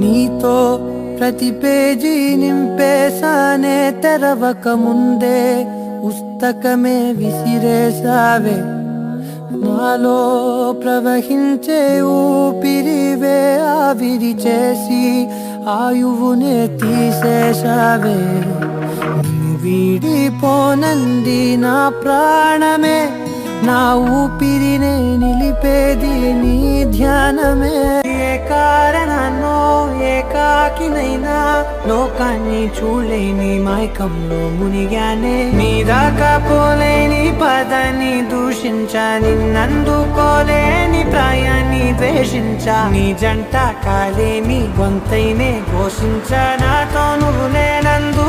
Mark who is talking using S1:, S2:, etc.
S1: నీతో ప్రతి పేజీ నింపేసానే, తెరవక ముందే పుస్తకమే విసిరేసావే. నాలో ప్రవహించే ఊపిరివే ఆవిరి చేసి ఆయువునే తీసేసావే. నిన్ను వీడిపోనంది నా ప్రాణమే, నా ఊపిరినే నిలిపేది నీ ధ్యానమే. ఏ కారణాన్నో ఏకాకినైనా లోకాన్ని చూడలేని మైకంలో మునిగానే. నీ దాకా పోలేని పదాన్ని దూషించా, నిన్నందుకోలేని ప్రాయాన్ని ద్వేషించా. నీ జంట కాలేని గొంతైనే ఘోషించా, నాతో నువ్వు లేనందు